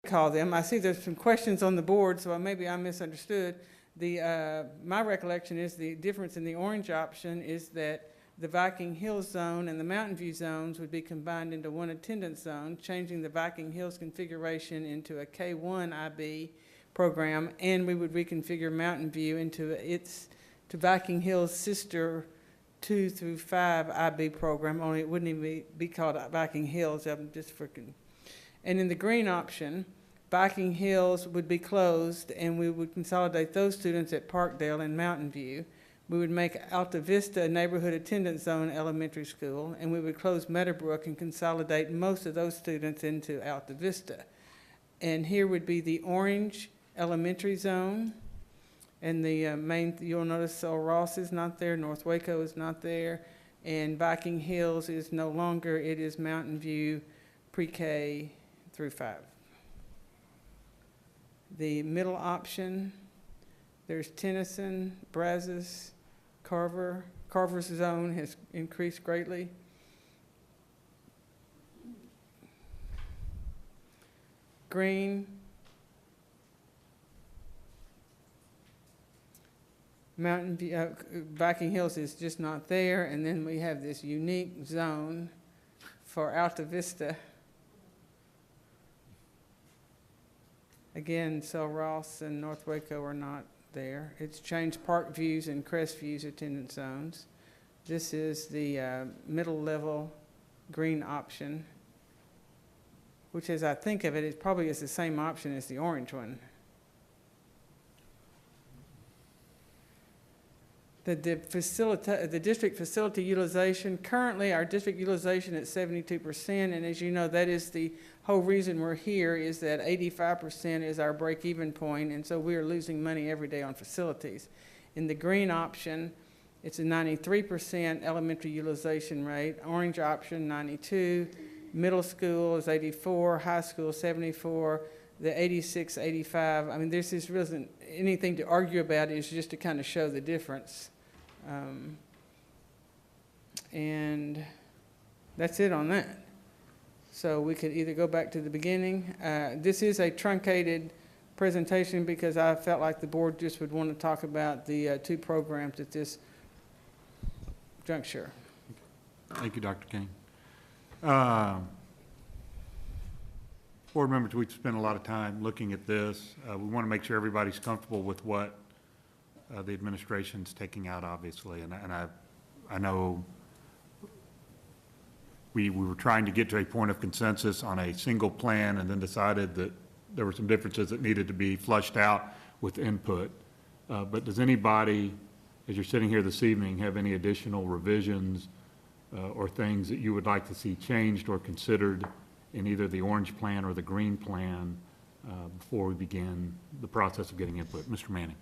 call them. I see there's some questions on the board, so maybe I misunderstood. My recollection is the difference in the orange option is that the Viking Hills zone and the Mountain View zones would be combined into one attendance zone, changing the Viking Hills configuration into a K1 IB program, and we would reconfigure Mountain View into to Viking Hills' sister 2 through 5 IB program, only it wouldn't even be called Viking Hills. I'm just freaking. And in the green option, Viking Hills would be closed, and we would consolidate those students at Parkdale and Mountain View. We would make Alta Vista a neighborhood attendance zone elementary school, and we would close Meadowbrook and consolidate most of those students into Alta Vista. And here would be the orange elementary zone, and the you'll notice Sul Ross is not there, North Waco is not there, and Viking Hills is no longer, it is Mountain View pre-K through 5. The middle option, there's Tennyson, Brazos, Carver. Carver's zone has increased greatly. Green. Mountain View, Viking Hills is just not there. And then we have this unique zone for Alta Vista. Again, Sul Ross and North Waco are not there. It's changed Park Views and Crest Views attendance zones. This is the middle level green option, which as I think of it, it probably is the same option as the orange one. The district facility utilization, currently our district utilization at 72%, and as you know, that is the whole reason we're here, is that 85% is our break-even point, and so we are losing money every day on facilities. In the green option, it's a 93% elementary utilization rate, orange option 92, middle school is 84, high school 74, the 86, 85. I mean, this isn't anything to argue about, it's just to kind of show the difference. And that's it on that. So we could either go back to the beginning. This is a truncated presentation because I felt like the board just would want to talk about the two programs at this juncture. Thank you, Dr. King. Board members, we've spent a lot of time looking at this. We want to make sure everybody's comfortable with what the administration's taking out, obviously, and I know we were trying to get to a point of consensus on a single plan and then decided that there were some differences that needed to be flushed out with input. But does anybody, as you're sitting here this evening, have any additional revisions or things that you would like to see changed or considered in either the orange plan or the green plan before we begin the process of getting input? Mr. Manning.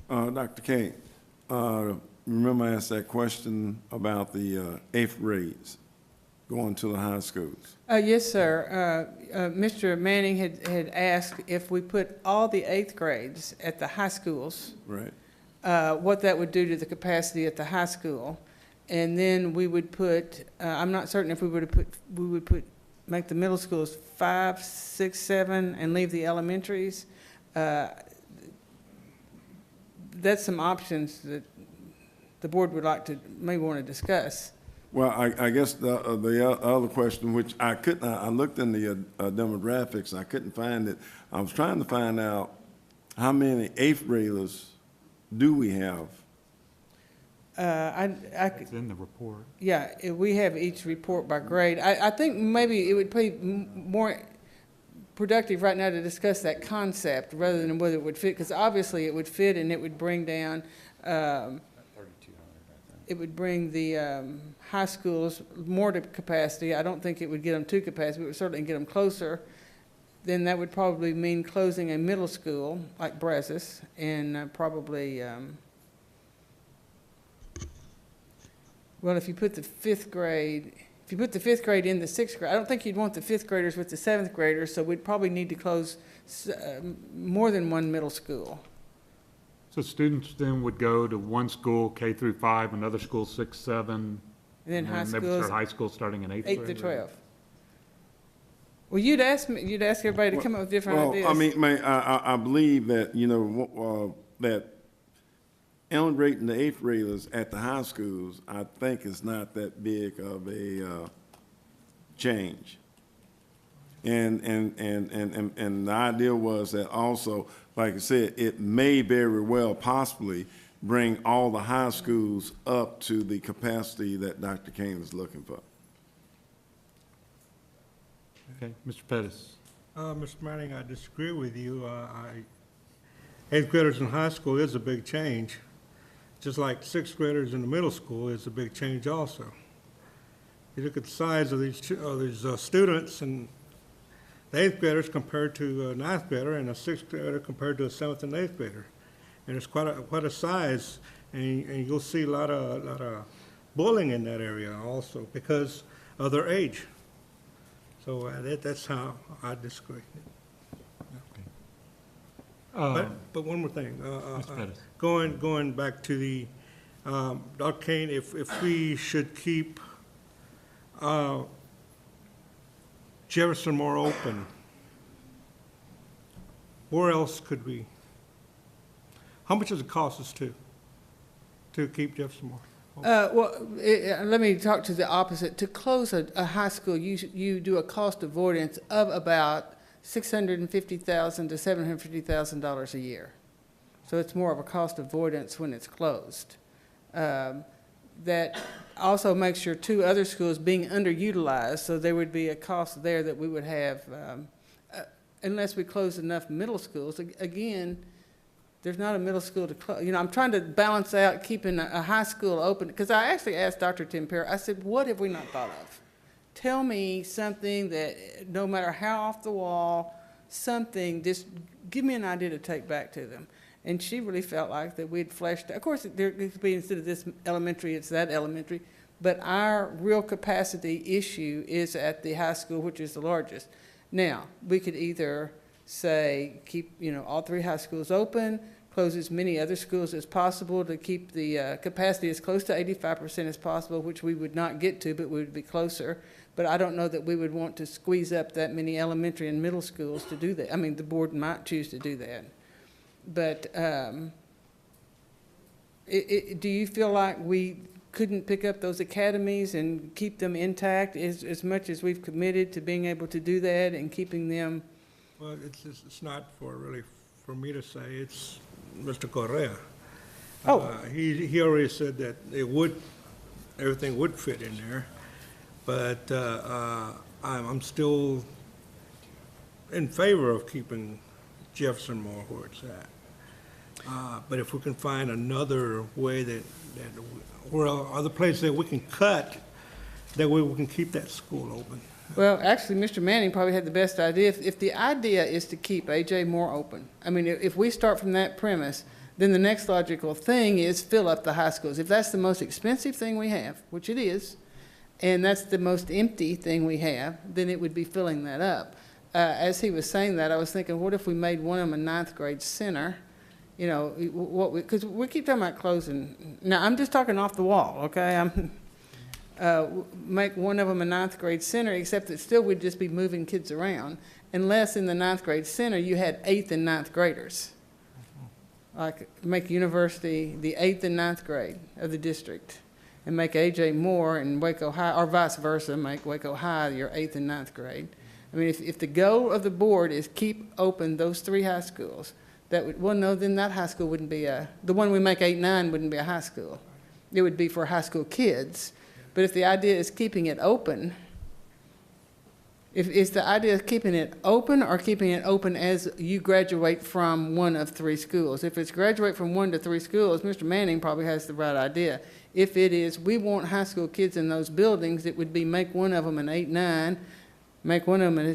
Dr. King, remember I asked that question about the 8th grades going to the high schools? Yes, sir. Mr. Manning had asked if we put all the 8th grades at the high schools, Right. What that would do to the capacity at the high school. And then we would put, I'm not certain if we would make the middle schools 5, 6, 7, and leave the elementaries. That's some options that the board would like to, may want to discuss. Well, I guess the other question, which I looked in the demographics, I couldn't find it. I was trying to find out how many 8th graders do we have? It's in the report. Yeah, we have each report by grade. I think maybe it would be more productive right now to discuss that concept rather than whether it would fit, because obviously it would fit and it would bring down, it would bring the high schools more to capacity. I don't think it would get them to capacity, but it would certainly get them closer. Then that would probably mean closing a middle school like Brazos and probably, well, if you put the 5th grade, if you put the 5th grade in the 6th grade, I don't think you'd want the 5th graders with the 7th graders, so we'd probably need to close more than one middle school. So students then would go to one school, K through 5, another school, 6, 7, And then high maybe schools, start high school starting in 8th grade? 8 to 12. Well, you'd ask everybody to come up with different ideas. Well, I mean, I believe that, you know, that integrating the eighth graders at the high schools, I think is not that big of a change. And the idea was that also, like I said, it may very well possibly bring all the high schools up to the capacity that Dr. Kane is looking for. Okay, Mr. Pettis. Mr. Manning, I disagree with you. Eighth graders in high school is a big change, just like sixth graders in the middle school is a big change also. You look at the size of these students and the eighth graders compared to a ninth grader and a sixth grader compared to a seventh and eighth grader. And it's quite a size, and you'll see a lot of bullying in that area also because of their age. So that's how I disagree. But one more thing. Mr. Pettis. Going back to the, Dr. Kane, if we should keep Jefferson more open, where else could we? How much does it cost us to keep Jefferson more? Let me talk to the opposite. To close a high school, you do a cost avoidance of about $650,000 to $750,000 a year. So it's more of a cost avoidance when it's closed. That also makes your two other schools being underutilized, so there would be a cost there that we would have, unless we close enough middle schools. Again, there's not a middle school to close. You know, I'm trying to balance out keeping a high school open, because I actually asked Dr. Tempera, I said, what have we not thought of? Tell me something that, no matter how off the wall, something, just give me an idea to take back to them. And she really felt like that we'd fleshed, of course, there could be, instead of this elementary, it's that elementary, but our real capacity issue is at the high school, which is the largest. Now, we could either say, keep, you know, all three high schools open, close as many other schools as possible to keep the capacity as close to 85% as possible, which we would not get to, but we would be closer. But I don't know that we would want to squeeze up that many elementary and middle schools to do that. I mean, the board might choose to do that. But do you feel like we couldn't pick up those academies and keep them intact as much as we've committed to being able to do that and keeping them? Well, it's not really for me to say. It's Mr. Correa. Oh. He already said that everything would fit in there, but I'm still in favor of keeping Jefferson more where it's at. But if we can find another way or other places that we can cut, that way we can keep that school open. Well, actually, Mr. Manning probably had the best idea. If the idea is to keep A.J. Moore open, I mean, if we start from that premise, then the next logical thing is fill up the high schools. If that's the most expensive thing we have, which it is, and that's the most empty thing we have, then it would be filling that up. As he was saying that, I was thinking, what if we made one of them a ninth grade center? You know, because we keep talking about closing. Now, I'm just talking off the wall, okay? Make one of them a ninth grade center, except that still we'd just be moving kids around, unless in the ninth grade center you had eighth and ninth graders. Like make university the eighth and ninth grade of the district, and make A.J. Moore and Waco High, or vice versa, make Waco High your eighth and ninth grade. I mean, if the goal of the board is keep open those three high schools, that would, well, no, then that high school wouldn't be the one we make 8-9 wouldn't be a high school. It would be for high school kids. But if the idea is keeping it open, if the idea is keeping it open or keeping it open as you graduate from one of three schools. If it's graduate from 1 to 3 schools, Mr. Manning probably has the right idea. If it is, we want high school kids in those buildings, it would be make one of them an 8-9, make one of them a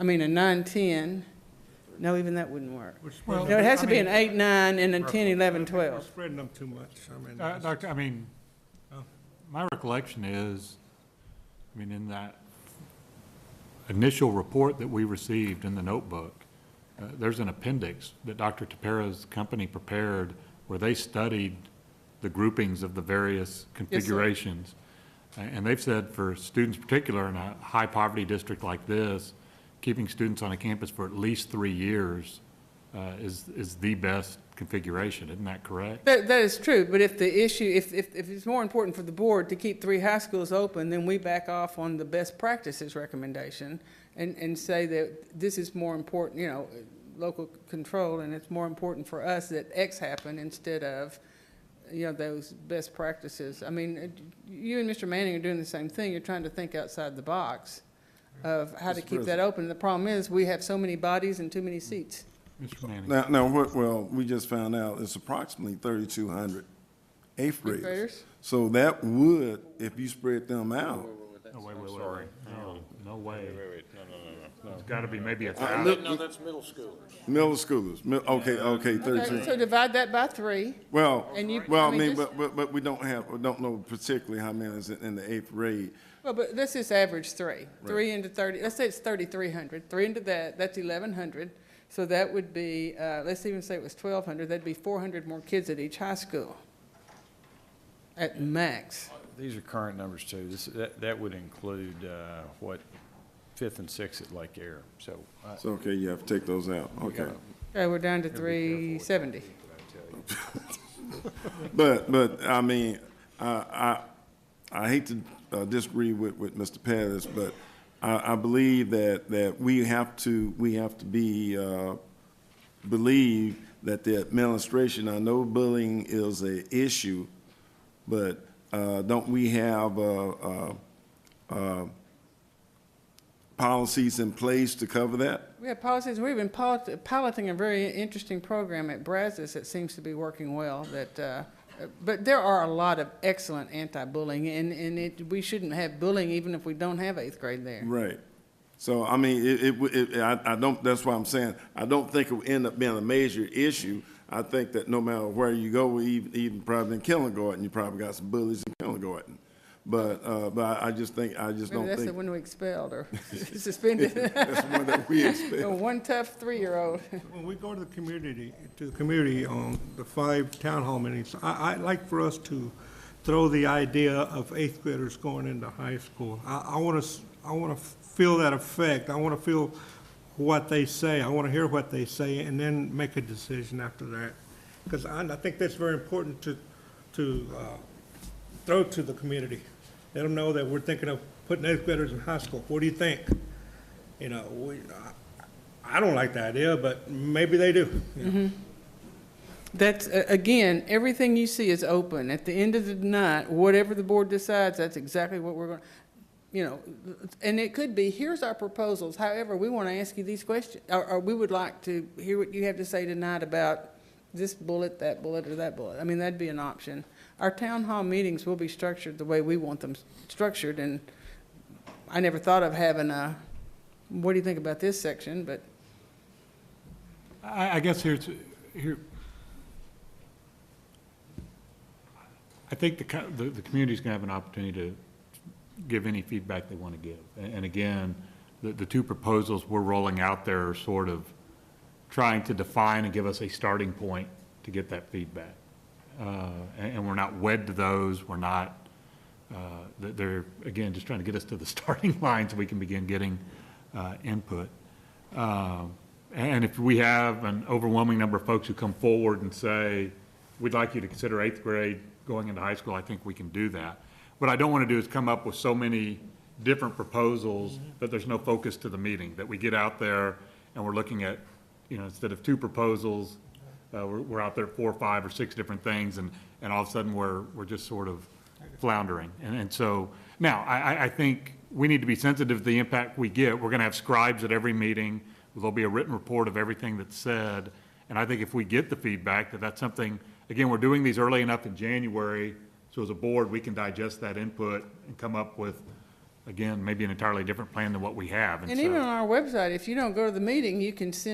9-10. No, even that wouldn't work. Well, No, it has to be an 8-9 and a 10-11, 12. We're spreading them too much. Doctor, Oh. my recollection is, in that initial report that we received in the notebook, there's an appendix that Dr. Tepera's company prepared where they studied the groupings of the various configurations. And they've said for students, particular in a high poverty district like this, keeping students on a campus for at least 3 years is the best configuration. Isn't that correct? That is true, but if the issue, if it's more important for the board to keep 3 high schools open, then we back off on the best practices recommendation and say that this is more important, you know, local control, and it's more important for us that X happen instead of, you know, those best practices. I mean, you and Mr. Manning are doing the same thing. You're trying to think outside the box of how to Mr. keep that open. The problem is, we have so many bodies and too many seats. Mr. Manning? Well, we just found out it's approximately 3,200 eighth graders. graders? So that would, if you spread them out, No, wait. No way. Wait, no. It's got to be maybe a look- thousand. No, that's middle schoolers. middle schoolers, okay, Okay, 32. so divide that by 3. Well, And you- well, I I mean, mean, just- but we don't know particularly how many is in the eighth grade. Well, but let's just average 3. 3 into 30, let's say it's 3,300. 3 into that, that's 1,100. So that would be, let's even say it was 1,200, that'd be 400 more kids at each high school at max. These are current numbers too. That would include, what, 5th and 6th at Lake Air. So, So, okay, you have to take those out, okay. Okay, we're down to 370. But, I mean, I hate to disagree with Mr. Pettis, but I believe that we have to believe that the administration, I know bullying is an issue, but don't we have policies in place to cover that? We have policies, we've been piloting a very interesting program at Brazos that seems to be working well, but there are a lot of excellent anti-bullying, and we shouldn't have bullying even if we don't have 8th grade there. Right. So, I mean, I don't, that's why I'm saying, I don't think it will end up being a major issue. I think that no matter where you go, even probably in kindergarten, you probably got some bullies in kindergarten. But I just Maybe don't that's the think, one we expelled or suspended. that's one that we expect. One tough 3-year-old. When we go to the community on the 5 town hall meetings, I'd like for us to throw the idea of 8th graders going into high school. I want to feel that effect. I want to feel what they say. I want to hear what they say and then make a decision after that. Because I think that's very important to throw to the community. Let them know that we're thinking of putting 8th graders in high school. What do you think? You know, I don't like the idea, but maybe they do. You know? That's, again, everything you see is open. At the end of the night, whatever the board decides, that's exactly what we're going to, you know, and it could be, here's our proposals. However, we want to ask you these questions, or we would like to hear what you have to say tonight about this bullet, that bullet, or that bullet. I mean, that'd be an option. Our town hall meetings will be structured the way we want them structured, and I never thought of having a, what do you think about this section, but I guess here, I think the community's going to have an opportunity to give any feedback they want to give. And again, the 2 proposals we're rolling out there are sort of trying to define and give us a starting point to get that feedback. And we're not wed to those. We're not, they're, again, just trying to get us to the starting line so we can begin getting input. And if we have an overwhelming number of folks who come forward and say, we'd like you to consider 8th grade going into high school, I think we can do that. What I don't want to do is come up with so many different proposals that there's no focus to the meeting, that we get out there and we're looking at, you know, instead of 2 proposals, we're out there at 4, 5, or 6 different things, and all of a sudden we're just sort of floundering. And so, now, I think we need to be sensitive to the impact we get. We're going to have scribes at every meeting. There'll be a written report of everything that's said. And I think if we get the feedback, that's something, again, we're doing these early enough in January, so as a board, we can digest that input and come up with, again, maybe an entirely different plan than what we have. and so- even on our website, if you don't go to the meeting, you can send